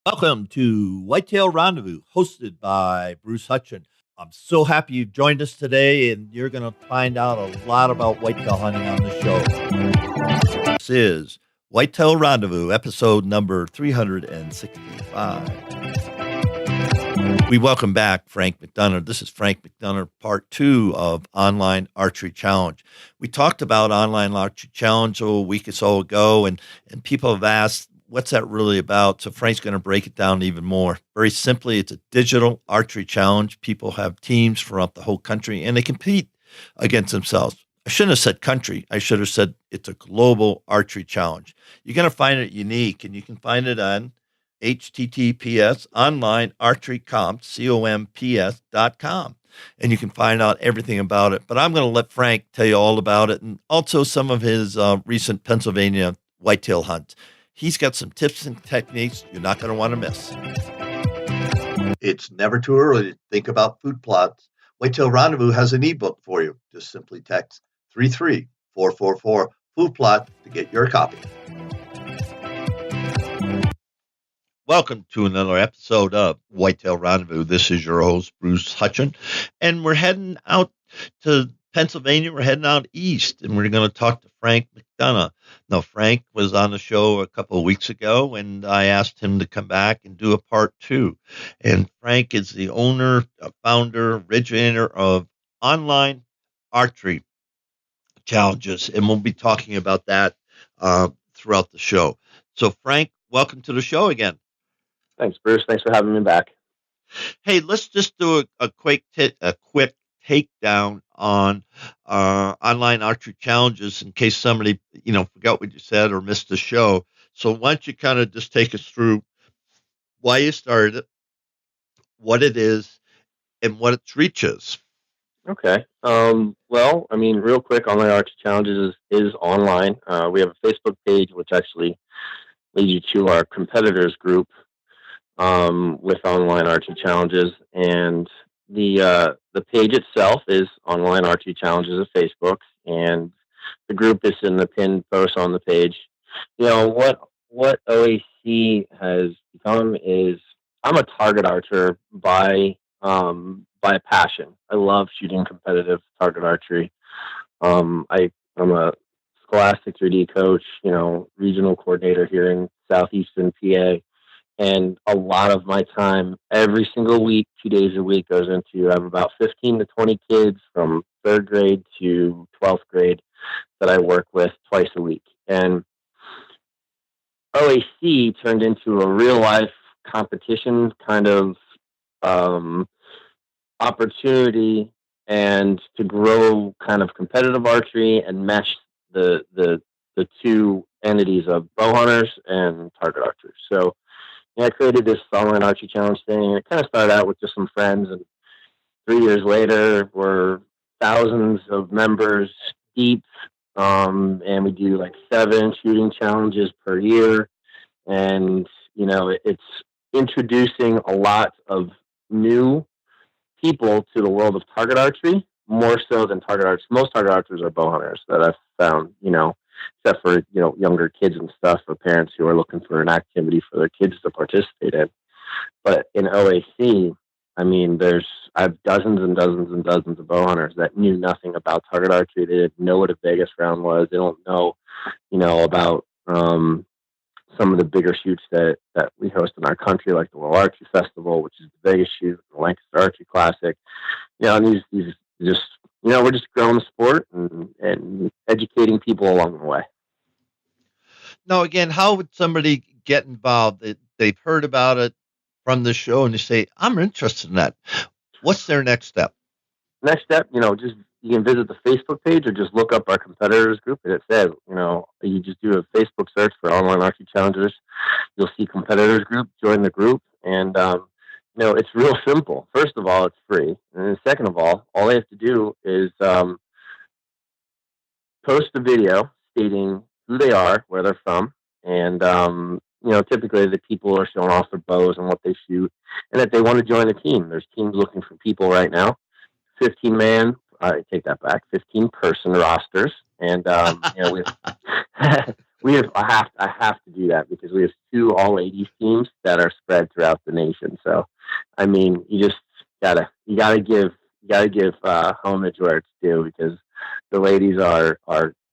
Welcome to Whitetail Rendezvous, hosted by Bruce Hutchin. I'm so happy you've joined us today, and you're going to find out a lot about whitetail hunting on the show. This is Whitetail Rendezvous, episode number 365. We welcome back Frank McDonough. This is Frank McDonough, part 2 of Online Archery Challenge. We talked about Online Archery Challenge a week or so ago, and people have asked, what's that really about? So Frank's going to break it down even more. Very simply, it's a digital archery challenge. People have teams throughout the whole country, and they compete against themselves. I shouldn't have said country. I should have said it's a global archery challenge. You're going to find it unique, and you can find it on https onlinearcherycomps.com. And you can find out everything about it. But I'm going to let Frank tell you all about it, and also some of his recent Pennsylvania whitetail hunts. He's got some tips and techniques you're not going to want to miss. It's never too early to think about food plots. Whitetail Rendezvous has an ebook for you. Just simply text 33444 food plot to get your copy. Welcome to another episode of Whitetail Rendezvous. This is your host, Bruce Hutchin, and we're heading out to Pennsylvania. We're heading out east, and we're going to talk to Frank McDonough. Now, Frank was on the show a couple of weeks ago, and I asked him to come back and do a part 2. And Frank is the owner, founder, originator of Online Archery Challenges, and we'll be talking about that throughout the show. So, Frank, welcome to the show again. Thanks, Bruce. Thanks for having me back. Hey, let's just do a quick takedown on Online Archery Challenges in case somebody, forgot what you said or missed the show. So why don't you kind of just take us through why you started it, what it is, and what its reach is. Okay. Real quick, Online Archery Challenges is online. We have a Facebook page, which actually leads you to our competitors group with Online Archery Challenges, and the page itself is Online Archery Challenges of Facebook, and the group is in the pinned post on the page. What O.A.C has become is I'm a target archer by passion. I love shooting competitive target archery. I'm a scholastic 3D coach, regional coordinator here in southeastern PA. And a lot of my time every single week, 2 days a week, goes into, I have about 15 to 20 kids from 3rd grade to 12th grade that I work with twice a week. And O.A.C turned into a real life competition kind of opportunity, and to grow kind of competitive archery and mesh the two entities of bow hunters and target archers. So I created this Online Archery Challenge thing, and it kind of started out with just some friends, and 3 years later, we're thousands of members deep, and we do like 7 shooting challenges per year, and, it's introducing a lot of new people to the world of target archery, more so than target archers. Most target archers are bow hunters that I've found, except for, younger kids and stuff, or parents who are looking for an activity for their kids to participate in. But in O.A.C, I have dozens and dozens and dozens of bow hunters that knew nothing about target archery. They didn't know what a Vegas round was. They don't know, about some of the bigger shoots that we host in our country, like the World Archery Festival, which is the Vegas shoot, the Lancaster Archery Classic. And these just, we're just growing the sport and educating people along the way. Now, again, how would somebody get involved? They've heard about it from the show, and they say, I'm interested in that. What's their next step? Next step, just you can visit the Facebook page or just look up our competitors group, and it says, you just do a Facebook search for Online Archery Challengers. You'll see competitors group, join the group, and it's real simple. First of all, it's free, and then second of all they have to do is post a video stating who they are, where they're from, and typically the people are showing off their bows and what they shoot, and that they want to join a team. There's teams looking for people right now. 15-man, I take that back, 15-person rosters, and we I have to do that because we have two all ladies teams that are spread throughout the nation. So, I mean, you gotta give homage where it's due because the ladies are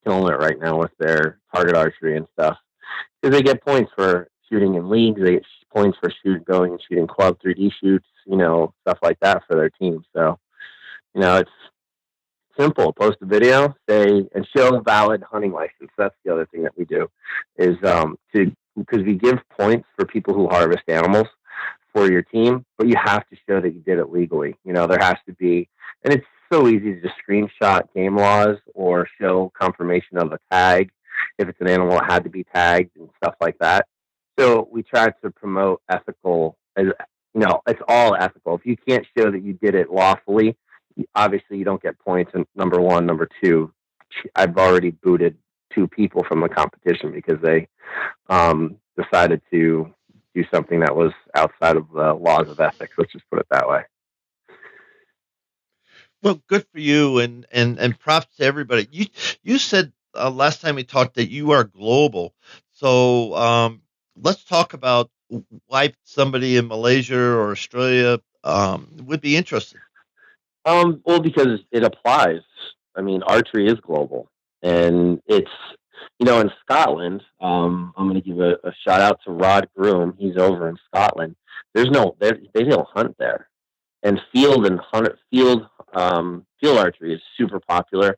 killing it right now with their target archery and stuff because they get points for shooting in leagues. They get points for going and shooting club 3D shoots, stuff like that for their team. So, it's simple. Post a video, say, and show a valid hunting license. That's the other thing that we do is to because we give points for people who harvest animals for your team, but you have to show that you did it legally. There has to be, and it's so easy to just screenshot game laws or show confirmation of a tag if it's an animal that had to be tagged and stuff like that. So we try to promote ethical. It's all ethical. If you can't show that you did it lawfully, obviously you don't get points. And number one, number two, I've already booted two people from the competition because they decided to do something that was outside of the laws of ethics. Let's just put it that way. Well, good for you, and props to everybody. You said last time we talked that you are global, so let's talk about why somebody in Malaysia or Australia would be interested. Well, because it applies. I mean, archery is global, and it's in Scotland. I'm going to give a shout out to Rod Groom. He's over in Scotland. They don't hunt there, and field archery is super popular.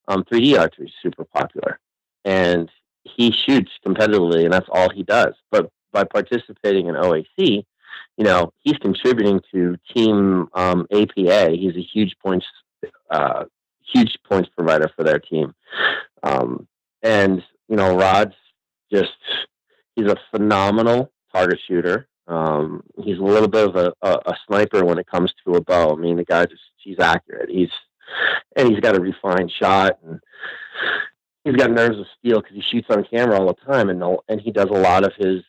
3D archery is super popular, and he shoots competitively, and that's all he does. But by participating in O.A.C., he's contributing to Team APA. He's a huge points provider for their team. And Rod's he's a phenomenal target shooter. He's a little bit of a sniper when it comes to a bow. I mean, the guy he's accurate. He's got a refined shot, and he's got nerves of steel because he shoots on camera all the time, and he does a lot of his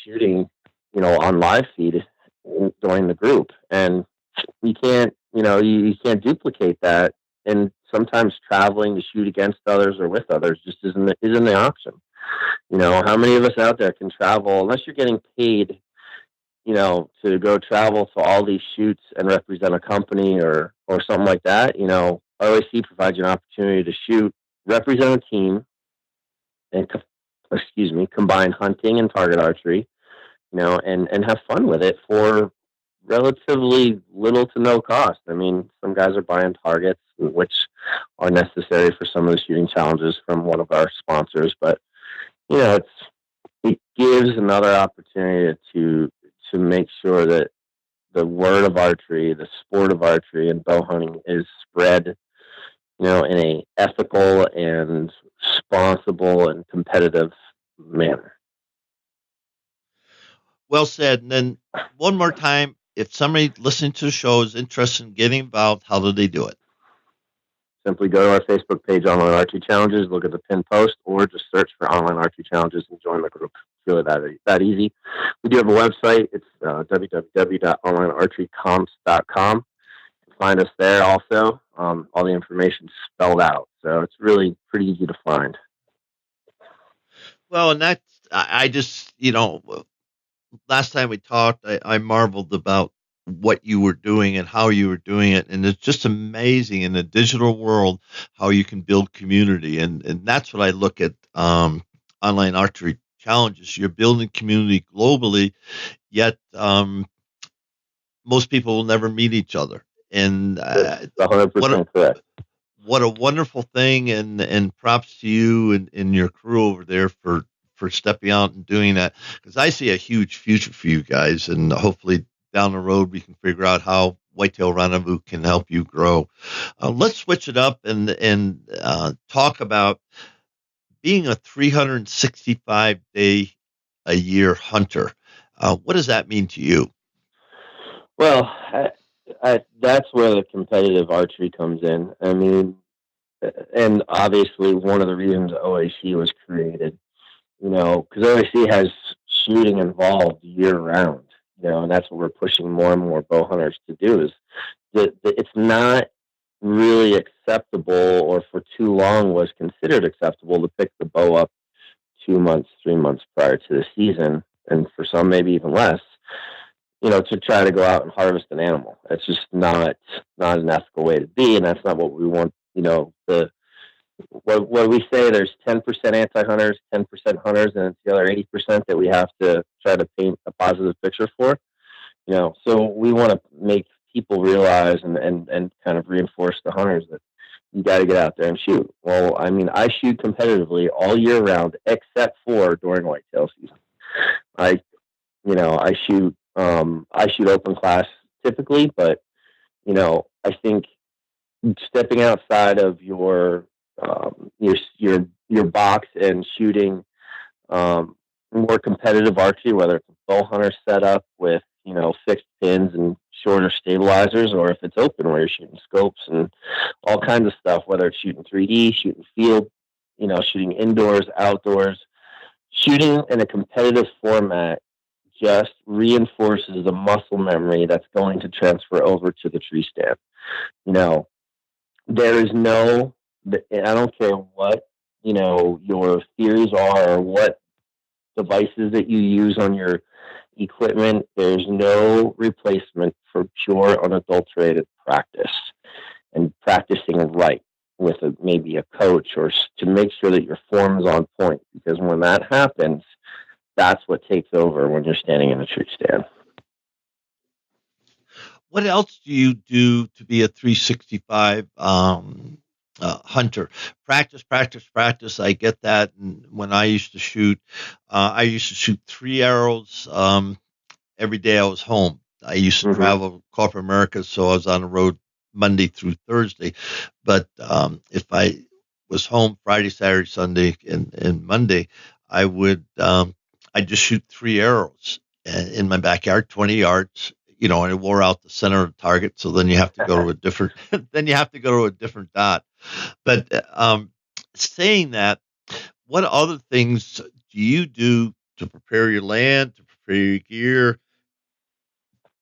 shooting, on live feed during the group, and you can't duplicate that. And sometimes traveling to shoot against others or with others just isn't the option. How many of us out there can travel unless you're getting paid, to go travel to all these shoots and represent a company or something like that? O.A.C provides you an opportunity to shoot, represent a team, and combine hunting and target archery, and have fun with it for relatively little to no cost. I mean, some guys are buying targets, which are necessary for some of the shooting challenges from one of our sponsors, but it gives another opportunity to make sure that the word of archery, the sport of archery and bow hunting is spread, in a ethical and responsible and competitive manner. Well said. And then one more time, if somebody listening to the show is interested in getting involved, how do they do it? Simply go to our Facebook page, Online Archery Challenges, look at the pinned post, or just search for Online Archery Challenges and join the group. It's really that easy. We do have a website. It's www.onlinearcherycomps.com. Find us there also. All the information spelled out. So it's really pretty easy to find. Well, and that's, I just, last time we talked, I marveled about what you were doing and how you were doing it. And it's just amazing in the digital world how you can build community. And that's what I look at Online Archery Challenges. You're building community globally, yet most people will never meet each other. And 100% correct. What a wonderful thing, and props to you and your crew over there for stepping out and doing that, because I see a huge future for you guys, and hopefully down the road we can figure out how Whitetail Rendezvous can help you grow. Let's switch it up and talk about being a 365-day-a-year hunter. What does that mean to you? Well, that's where the competitive archery comes in. I mean, and obviously one of the reasons O.A.C was created, because O.A.C has shooting involved year round, and that's what we're pushing more and more bow hunters to do, is that it's not really acceptable, or for too long was considered acceptable, to pick the bow up 2 months, 3 months prior to the season, and for some maybe even less, to try to go out and harvest an animal. That's just not an ethical way to be, and that's not what we want. What we say, there's 10% anti-hunters, 10% hunters, and it's the other 80% that we have to try to paint a positive picture for. So we want to make people realize and kind of reinforce the hunters that you got to get out there and shoot. Well, I mean, I shoot competitively all year round, except for during whitetail season. I shoot open class typically, but I think stepping outside of your box and shooting more competitive archery, whether it's a bow hunter setup with fixed pins and shorter stabilizers, or if it's open where you're shooting scopes and all kinds of stuff, whether it's shooting 3D, shooting field, shooting indoors, outdoors, shooting in a competitive format just reinforces the muscle memory that's going to transfer over to the tree stand. There is no, I don't care what, your theories are or what devices that you use on your equipment, there's no replacement for pure unadulterated practice and practicing right with maybe a coach, or to make sure that your form is on point, because when that happens, that's what takes over when you're standing in a tree stand. What else do you do to be a 365 hunter? Practice, practice, practice. I get that. And when I used to shoot 3 arrows every day I was home. I used to travel corporate America, so I was on the road Monday through Thursday. But if I was home Friday, Saturday, Sunday, and Monday, I would I just shoot 3 arrows in my backyard, 20 yards. And it wore out the center of the target. So then you have to go to a different. Then you have to go to a different dot. But saying that, what other things do you do to prepare your land, to prepare your gear?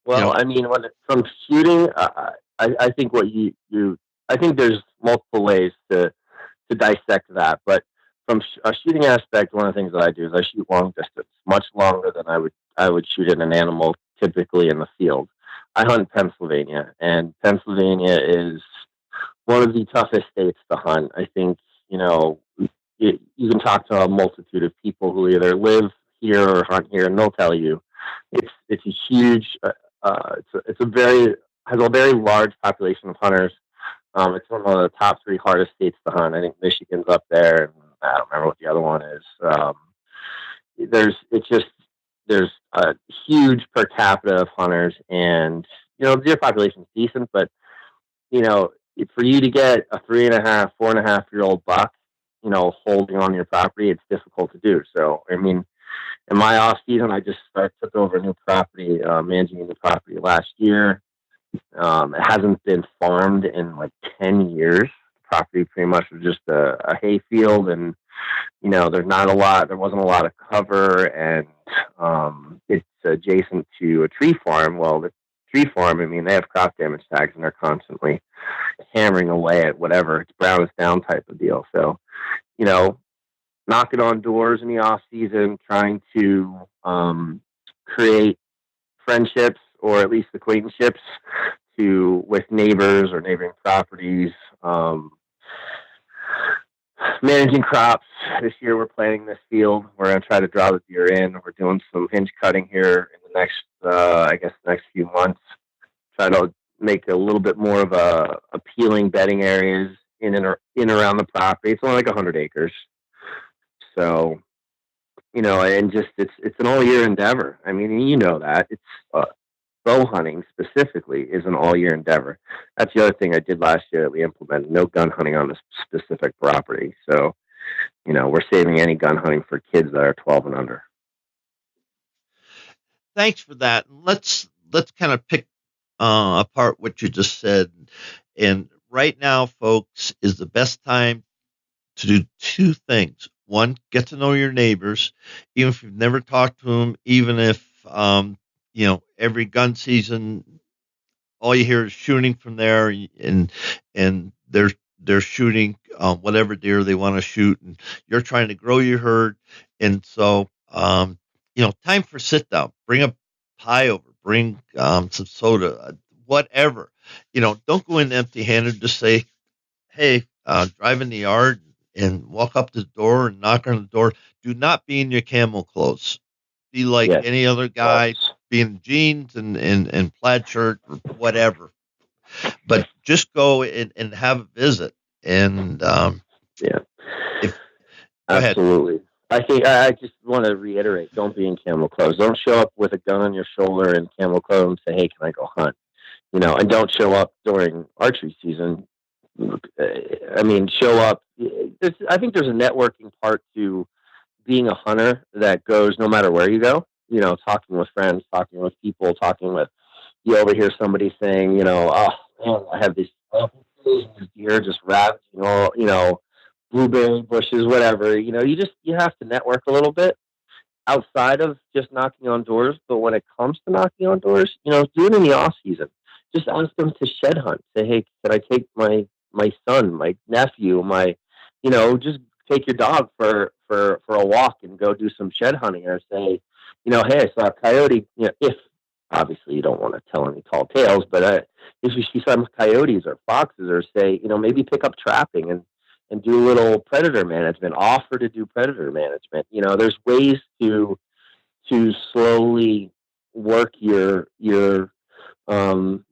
Well, I mean, from shooting, I think I think there's multiple ways to dissect that. But from a shooting aspect, one of the things that I do is I shoot long distance, much longer than I would shoot at an animal typically in the field. I hunt Pennsylvania, and Pennsylvania is one of the toughest states to hunt. I think, you can talk to a multitude of people who either live here or hunt here, and they'll tell you it's a huge, has a very large population of hunters. It's one of the top 3 hardest states to hunt. I think Michigan's up there, and I don't remember what the other one is. There's a huge per capita of hunters, and the deer population is decent, but for you to get a 3.5, 4.5-year-old buck, holding on your property, it's difficult to do. So, I mean, in my off season, I just took over a new property, managing a new property last year. It hasn't been farmed in like 10 years. The property pretty much was just a hay field, and there wasn't a lot of cover, and it's adjacent to a tree farm. Well, the tree farm, I mean, they have crop damage tags, and they're constantly hammering away at whatever. It's brown is down type of deal. So, knocking on doors in the off season, trying to create friendships or at least acquaintanceships with neighbors or neighboring properties. Managing crops. This year we're planting this field. We're going to try to draw the deer in. We're doing some hinge cutting here in the next few months. Try to make a little bit more of appealing bedding areas in and around the property. It's only like 100 acres. So, and just it's an all year endeavor. I mean, that it's bow hunting specifically is an all year endeavor. That's the other thing I did last year that we implemented: no gun hunting on this specific property. So, we're saving any gun hunting for kids that are 12 and under. Thanks for that. Let's kind of pick apart what you just said. And right now, folks, is the best time to do 2 things. One, get to know your neighbors, even if you've never talked to them, even if, every gun season, all you hear is shooting from there, and they're shooting whatever deer they want to shoot, and you're trying to grow your herd. And so, time for sit down. Bring a pie over. Bring some soda, whatever. Don't go in empty handed. Just say, hey, drive in the yard and walk up to the door and knock on the door. Do not be in your camel clothes. Be like Yes. any other guy, be in jeans and plaid shirt or whatever. But just go and have a visit. And yeah, go absolutely. ahead. I think I just want to reiterate: don't be in camel clothes. Don't show up with a gun on your shoulder and camel clothes and say, "Hey, can I go hunt?" And don't show up during archery season. I mean, show up. I think there's a networking part to being a hunter that goes no matter where you go. Talking with friends, talking with people, talking with. You overhear somebody saying, oh man, I have these deer just ravaging all, blueberry bushes, whatever. You have to network a little bit outside of just knocking on doors. But when it comes to knocking on doors, do it in the off season. Just ask them to shed hunt. Say, hey, can I take my son, my nephew, just take your dog for a walk and go do some shed hunting, or say, hey, I saw a coyote. If obviously you don't want to tell any tall tales, but if you see some coyotes or foxes, or say, maybe pick up trapping and do a little predator management, offer to do predator management. There's ways to slowly work your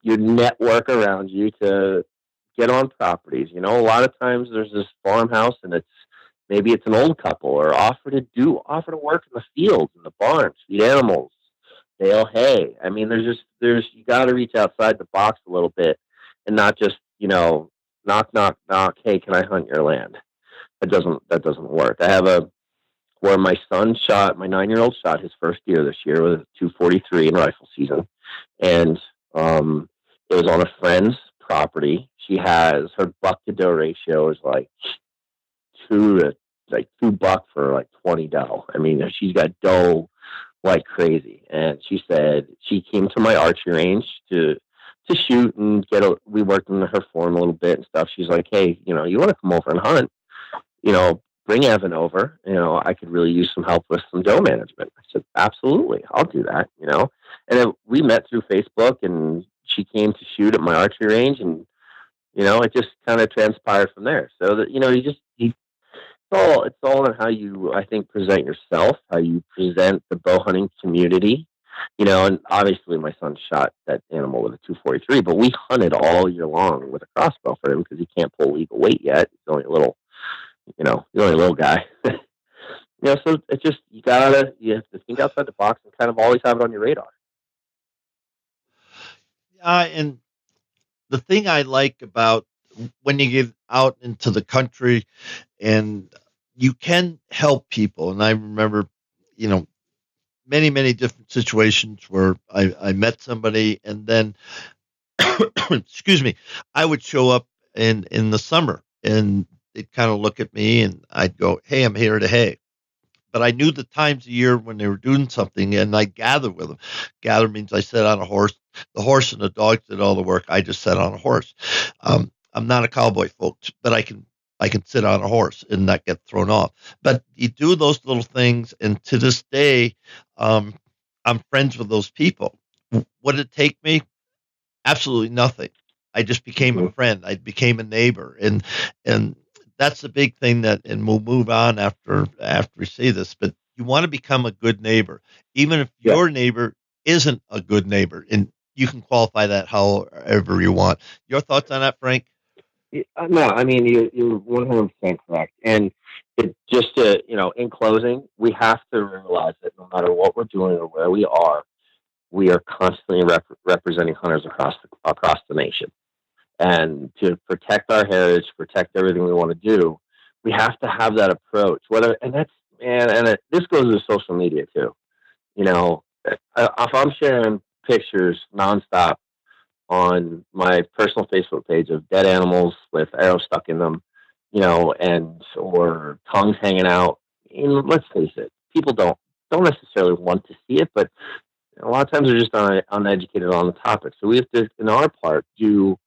network around you to get on properties. A lot of times there's this farmhouse and maybe it's an old couple, or offer to work in the fields, in the barns, feed animals, bale hay. I mean, you got to reach outside the box a little bit and not just, knock, knock, knock. Hey, can I hunt your land? That doesn't work. I have where my 9-year-old shot his first deer this year with a 243 in rifle season. And, it was on a friend's property. She has her buck to doe ratio is like 2 buck for like 20 doe. I mean, she's got doe like crazy. And she said she came to my archery range to shoot and we worked in her form a little bit and stuff. She's like, hey, you want to come over and hunt, bring Evan over, I could really use some help with some doe management. I said, absolutely, I'll do that, and then we met through Facebook, and she came to shoot at my archery range, and, it just kind of transpired from there. So that, it's all in how you, I think, present yourself, how you present the bow hunting community, and obviously my son shot that animal with a 243, but we hunted all year long with a crossbow for him because he can't pull legal weight yet. He's only a little, he's only a little guy. So it's just, you have to think outside the box and kind of always have it on your radar. And the thing I like about when you get out into the country and you can help people. And I remember, many, many different situations where I met somebody and then, excuse me, I would show up in the summer and they'd kind of look at me and I'd go, hey, I'm here to hay. But I knew the times of year when they were doing something and I'd gather with them. Gather means I sat on a horse. The horse and the dogs did all the work. I just sat on a horse. I'm not a cowboy, folks, but I can sit on a horse and not get thrown off. But you do those little things, and to this day, I'm friends with those people. What did it take me? Absolutely nothing. I just became a friend. I became a neighbor, and that's the big thing and we'll move on after we say this. But you want to become a good neighbor, even if your neighbor isn't a good neighbor, and you can qualify that however you want. Your thoughts on that, Frank? No, I mean, you're 100% correct. And just to, in closing, we have to realize that no matter what we're doing or where we are constantly representing hunters across the nation. And to protect our heritage, protect everything we want to do, we have to have that approach. This goes to social media too. If I'm sharing pictures nonstop on my personal Facebook page of dead animals with arrows stuck in them, or tongues hanging out. Let's face it, people don't necessarily want to see it, but a lot of times they're just uneducated on the topic. So we have to, in our part, do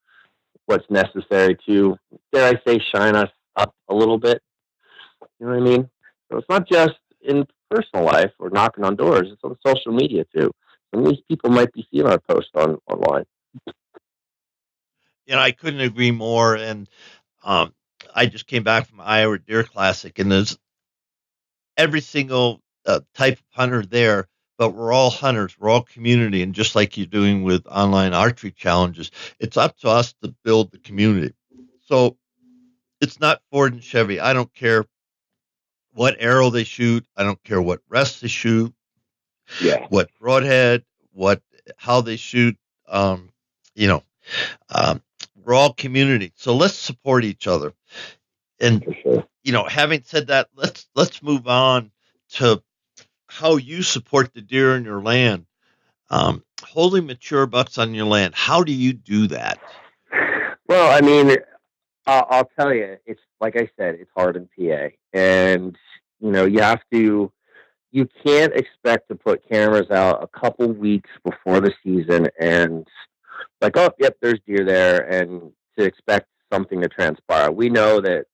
what's necessary to, dare I say, shine us up a little bit. You know what I mean? So it's not just in personal life or knocking on doors; it's on social media too. And these people might be seeing our post online. I couldn't agree more. And um, I just came back from Iowa Deer Classic, and there's every single type of hunter there, but we're all hunters. We're all community. And just like you're doing with online archery challenges, it's up to us to build the community. So it's not Ford and Chevy. I don't care what arrow they shoot. I don't care what rest they shoot, Yeah, what broadhead, how they shoot. Um, you know, um, we're all community. So let's support each other. And for sure. having said that, let's move on to how you support the deer in your land. Holding mature bucks on your land. How do you do that? Well, I mean, I'll tell you, it's like I said, it's hard in PA, and you have to. You can't expect to put cameras out a couple weeks before the season and like, oh, yep, there's deer there, and to expect something to transpire. We know that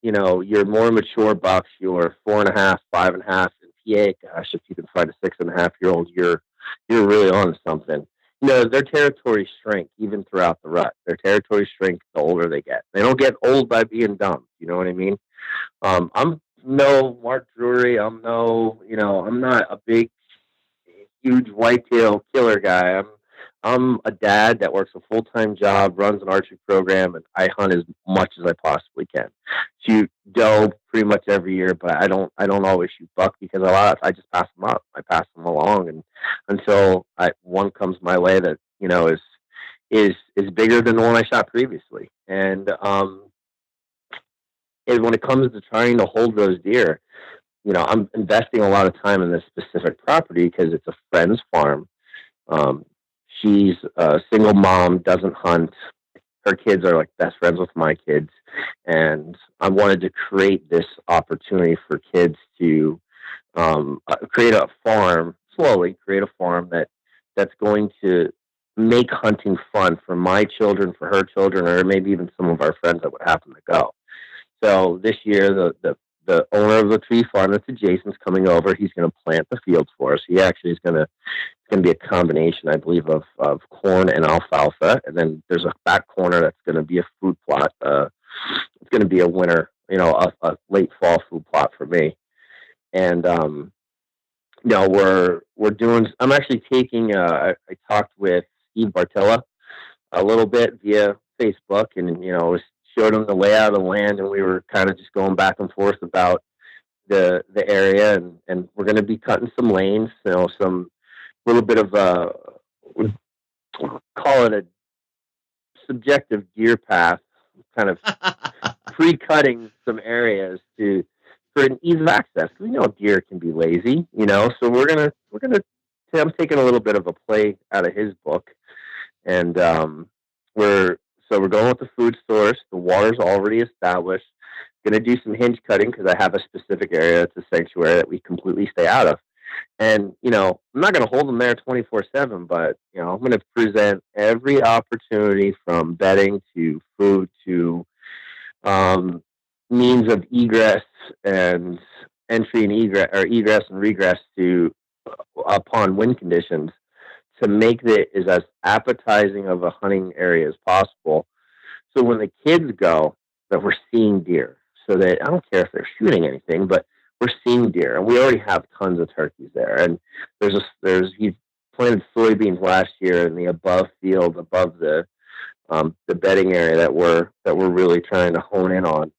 your more mature bucks, your 4.5, 5.5 in PA. Gosh, if you can find a 6.5-year-old, you're really on something. Their territories shrink even throughout the rut. Their territories shrink the older they get. They don't get old by being dumb. You know what I mean? I'm no Mark Drury. I'm not a big, huge whitetail killer guy. I'm a dad that works a full-time job, runs an archery program, and I hunt as much as I possibly can. Shoot doe pretty much every year, but I don't always shoot buck because I just pass them up. I pass them along, and until one comes my way that is bigger than the one I shot previously. And when it comes to trying to hold those deer, I'm investing a lot of time in this specific property because it's a friend's farm. Um, she's a single mom, doesn't hunt. Her kids are like best friends with my kids. And I wanted to create this opportunity for kids to create a farm, slowly create a farm that's going to make hunting fun for my children, for her children, or maybe even some of our friends that would happen to go. So this year, the owner of the tree farm that's adjacent is coming over. He's going to plant the fields for us. He actually is going to be a combination, I believe, of corn and alfalfa. And then there's a back corner that's going to be a food plot. It's going to be a winter, a late fall food plot for me. And we're doing. I'm actually taking. I talked with Steve Bartella a little bit via Facebook, and showed him the layout of the land, and we were kind of just going back and forth about the area, and we're going to be cutting some lanes, some little bit of call it a subjective deer path, kind of pre-cutting some areas for an ease of access. We know deer can be lazy, so we're gonna. I'm taking a little bit of a play out of his book, and we're going with the food source. The water's already established. Going to do some hinge cutting because I have a specific area that's a sanctuary that we completely stay out of. And I'm not going to hold them there 24/7, but I'm going to present every opportunity from bedding to food to means of egress and entry and egress, or egress and regress to upon wind conditions, to make it as appetizing of a hunting area as possible. So when the kids go, that we're seeing deer. So that I don't care if they're shooting anything, but we're seeing deer, and we already have tons of turkeys there. And he planted soybeans last year in the above field, above the bedding area that we're really trying to hone in on.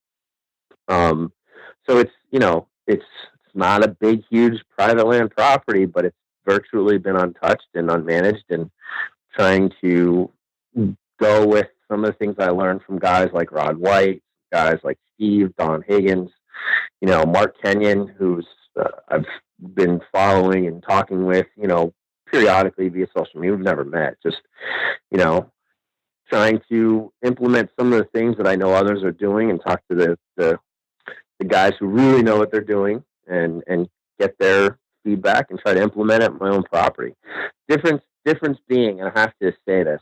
So it's not a big, huge private land property, but it's virtually been untouched and unmanaged, and trying to go with some of the things I learned from guys like Rod White, guys like Steve, Don Higgins, Mark Kenyon, who's I've been following and talking with, periodically via social media. We've never met, just, trying to implement some of the things that I know others are doing, and talk to the guys who really know what they're doing, and get their feedback and try to implement it on my own property. Difference being, and I have to say this,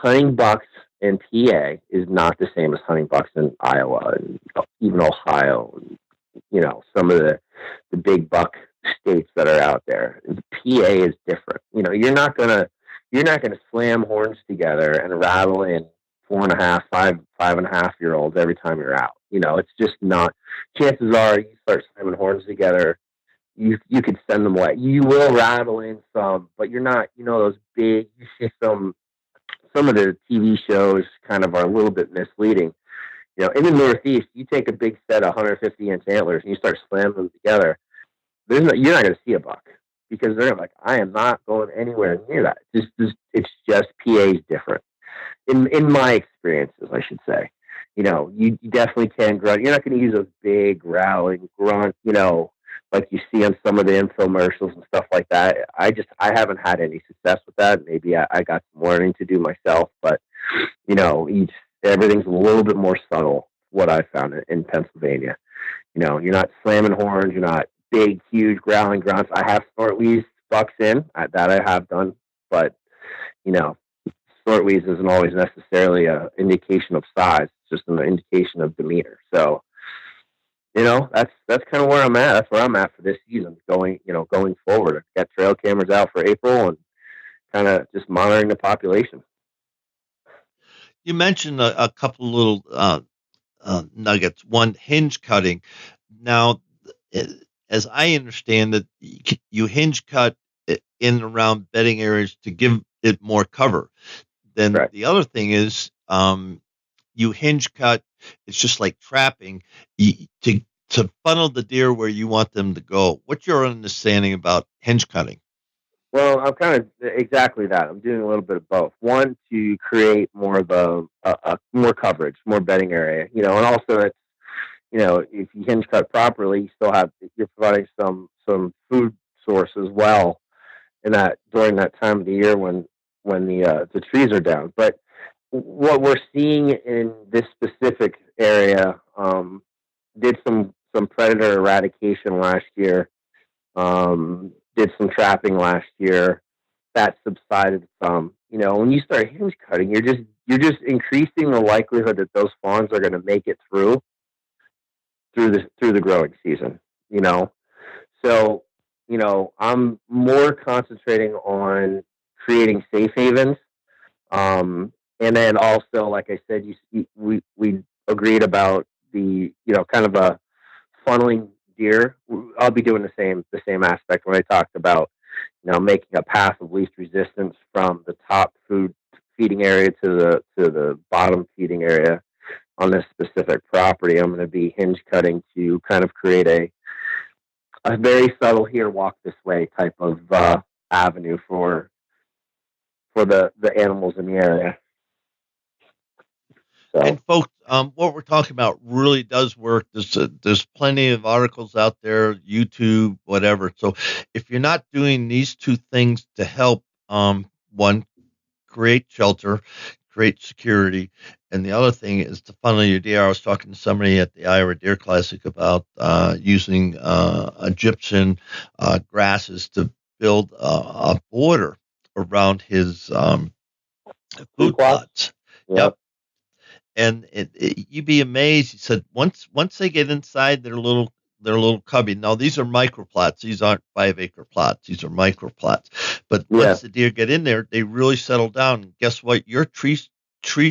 hunting bucks in PA is not the same as hunting bucks in Iowa and even Ohio. And, some of the big buck states that are out there. The PA is different. You're not gonna slam horns together and rattle in 4.5, 5.5 year olds every time you're out. It's just not. Chances are, you start slamming horns together, you could send them away. You will rattle in some, but you're not. Those big. You see some of the TV shows kind of are a little bit misleading. In the Northeast, you take a big set of 150-inch antlers and you start slamming them together. You're not going to see a buck because they're like, I am not going anywhere near that. It's just PA's different. In my experiences, I should say. You definitely can grunt. You're not going to use those big growling grunt, like you see on some of the infomercials and stuff like that. I haven't had any success with that. Maybe I got some learning to do myself, but everything's a little bit more subtle. What I found in Pennsylvania, you're not slamming horns. You're not big, huge growling grunts. I have snortweeze bucks in that I have done, but snortweeze isn't always necessarily an indication of size. It's just an indication of demeanor. So, that's kind of where I'm at. That's where I'm at for this season. Going forward, I've got trail cameras out for April and kind of just monitoring the population. You mentioned a couple little nuggets. One, hinge cutting. Now, as I understand it, you hinge cut in and around bedding areas to give it more cover. Then Right. The other thing is you hinge cut. It's just like trapping to funnel the deer where you want them to go. What's your understanding about hinge cutting? Well, I'm kind of exactly that. I'm doing a little bit of both. One, to create more of a more coverage, more bedding area, and also it's, if you hinge cut properly, you're providing some food source as well in that during that time of the year when the trees are down. But what we're seeing in this specific area, did some predator eradication last year. Did some trapping last year. That subsided some. When you start hinge cutting, you're just increasing the likelihood that those fawns are going to make it through the growing season. So I'm more concentrating on creating safe havens, and then also, like I said, we agreed about the kind of a funneling deer. I'll be doing the same aspect when I talked about making a path of least resistance from the top food feeding area to the bottom feeding area on this specific property. I'm going to be hinge cutting to kind of create a very subtle here, walk this way type of avenue for the animals in the area. So. And folks, what we're talking about really does work. There's plenty of articles out there, YouTube, whatever. So if you're not doing these two things to help, one, create shelter, create security, and the other thing is to funnel your deer. I was talking to somebody at the Iowa Deer Classic about using Egyptian grasses to build a border around his food plots. Yep. And you'd be amazed. He said once they get inside their little cubby. Now these are microplots. These aren't 5-acre plots. These are microplots. But once the deer get in there, they really settle down. And guess what? Your tree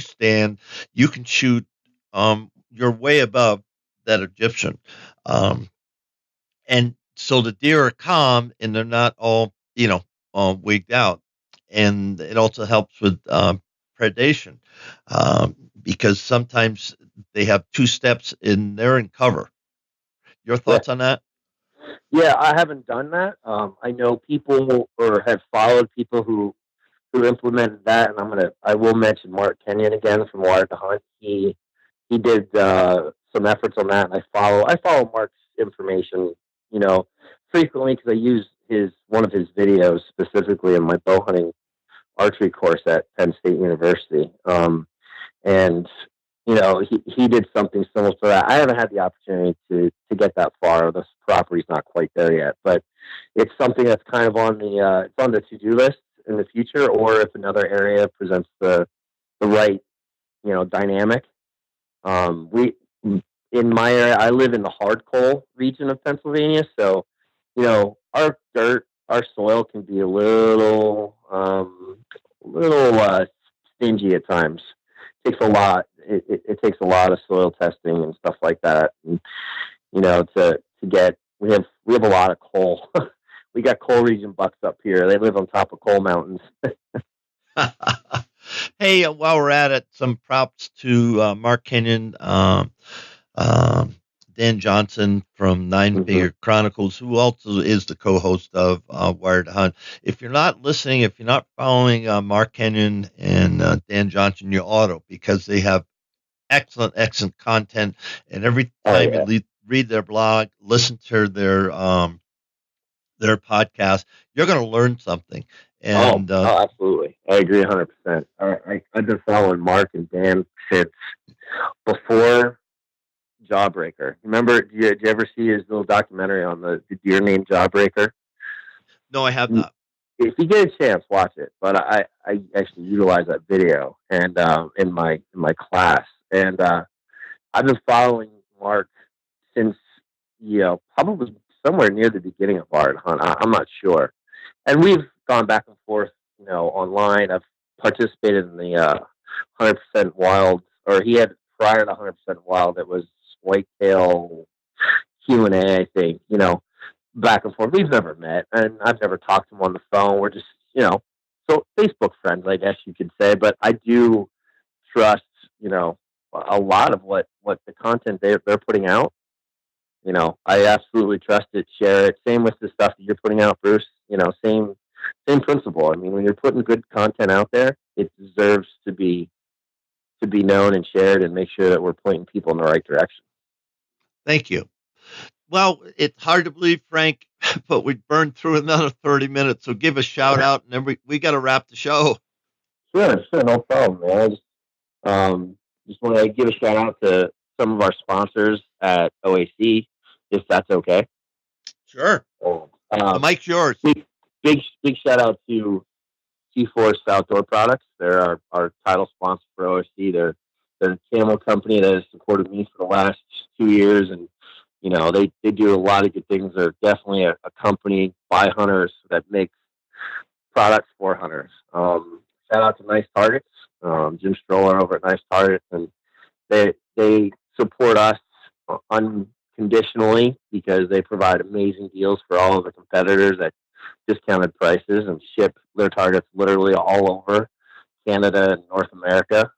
stand, you can shoot. You're way above that Egyptian, and so the deer are calm and they're not all wigged out. And it also helps with predation. Because sometimes they have two steps and they're in cover. Your thoughts on that? Yeah, I haven't done that. I know people or have followed people who implemented that, and I will mention Mark Kenyon again from Wired to Hunt. He did some efforts on that, and I follow Mark's information, frequently because I use one of his videos specifically in my bow hunting archery course at Penn State University. And he did something similar to that. I haven't had the opportunity to get that far. This property's not quite there yet, but it's something that's kind of on the to-do list in the future, or if another area presents the the right, dynamic. We in my area, I live in the hard coal region of Pennsylvania, so our dirt, our soil can be a little stingy at times. It takes a lot. It takes a lot of soil testing and stuff like that. And, to get we have a lot of coal. We got coal region bucks up here. They live on top of coal mountains. Hey, while we're at it, some props to Mark Kenyon, um, Dan Johnson from Nine Figure Chronicles, who also is the co-host of Wired to Hunt. If you're not listening, if you're not following Mark Kenyon and Dan Johnson, you ought to, because they have excellent content. And every time you read their blog, listen to their podcast, you're going to learn something. And absolutely, I agree 100%. I've been following Mark and Dan since before Jawbreaker. Remember, did you ever see his little documentary on the deer named Jawbreaker? No, I have not. If you get a chance, watch it. But I actually utilize that video and in my class, and I've been following Mark since probably somewhere near the beginning of Wired to Hunt. I'm not sure, and we've gone back and forth, online. I've participated in the 100% Wild, or he had prior to 100% Wild. It was Whitetail Q&A, I think. Back and forth. We've never met, and I've never talked to him on the phone. We're just, so Facebook friends, I guess you could say. But I do trust, a lot of what the content they're putting out. I absolutely trust it, share it. Same with the stuff that you're putting out, Bruce. Same principle. I mean, when you're putting good content out there, it deserves to be known and shared, and make sure that we're pointing people in the right direction. Thank you. Well, it's hard to believe, Frank, but we burned through another 30 minutes. So give a shout out, and then we got to wrap the show. Sure, no problem, man. I just want to give a shout out to some of our sponsors at O.A.C, if that's okay. Sure. The mic's yours. Big shout out to T-Force Outdoor Products. They're our title sponsor for O.A.C. They're a camo company that has supported me for the last 2 years, and they do a lot of good things. They're definitely a company by hunters that makes products for hunters. Shout out to Nice Targets, Jim Stroller over at Nice Targets, and they support us unconditionally because they provide amazing deals for all of the competitors at discounted prices and ship their targets literally all over Canada and North America.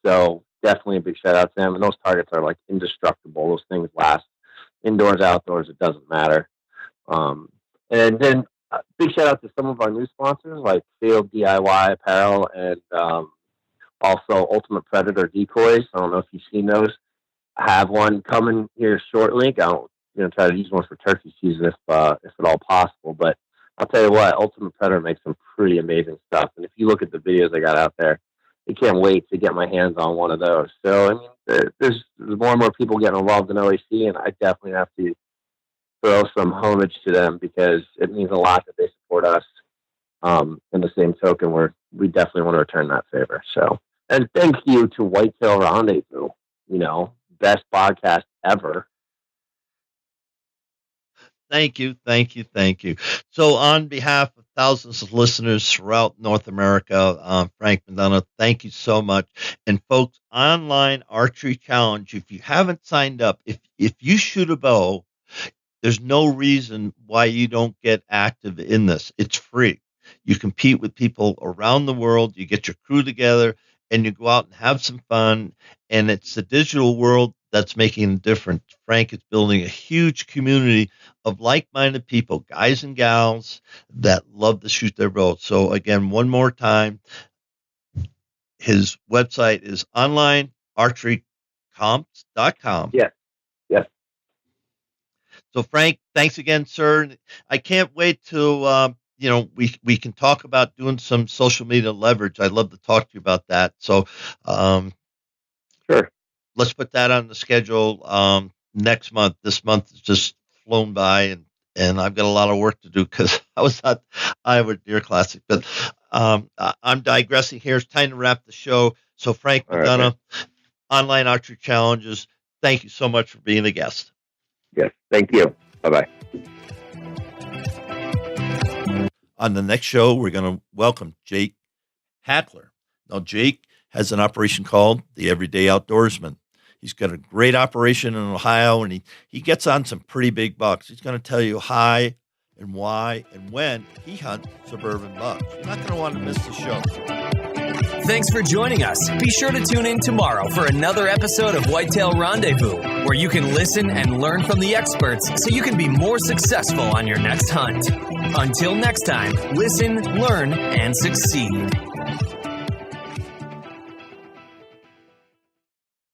So definitely a big shout out to them. And those targets are like indestructible. Those things last indoors, outdoors. It doesn't matter. And then big shout out to some of our new sponsors like Field DIY Apparel and also Ultimate Predator Decoys. I don't know if you've seen those. I have one coming here shortly. I'll try to use one for turkey season if at all possible. But I'll tell you what, Ultimate Predator makes some pretty amazing stuff. And if you look at the videos I got out there, I can't wait to get my hands on one of those. So, I mean, there's more and more people getting involved in O.A.C, and I definitely have to throw some homage to them because it means a lot that they support us. In the same token, we definitely want to return that favor. So, and thank you to Whitetail Rendezvous, best podcast ever. Thank you. So on behalf of thousands of listeners throughout North America, Frank McDonough, thank you so much. And folks, Online Archery Challenge, if you haven't signed up, if you shoot a bow, there's no reason why you don't get active in this. It's free. You compete with people around the world. You get your crew together and you go out and have some fun. And it's the digital world that's making a difference. Frank is building a huge community of like-minded people, guys and gals that love to shoot their bows. So again, one more time, his website is onlinearcherycomps.com. Yes. So Frank, thanks again, sir. I can't wait till we can talk about doing some social media leverage. I'd love to talk to you about that. So sure. Let's put that on the schedule next month. This month has just flown by, and I've got a lot of work to do because I was at Iowa Deer Classic. But I'm digressing here. It's time to wrap the show. So Frank McDonough, Online Archery Challenges, thank you so much for being a guest. Yes, thank you. Bye-bye. On the next show, we're going to welcome Jake Hackler. Now, Jake has an operation called the Everyday Outdoorsman. He's got a great operation in Ohio, and he gets on some pretty big bucks. He's going to tell you how and why and when he hunts suburban bucks. You're not going to want to miss the show. Thanks for joining us. Be sure to tune in tomorrow for another episode of Whitetail Rendezvous, where you can listen and learn from the experts so you can be more successful on your next hunt. Until next time, listen, learn, and succeed.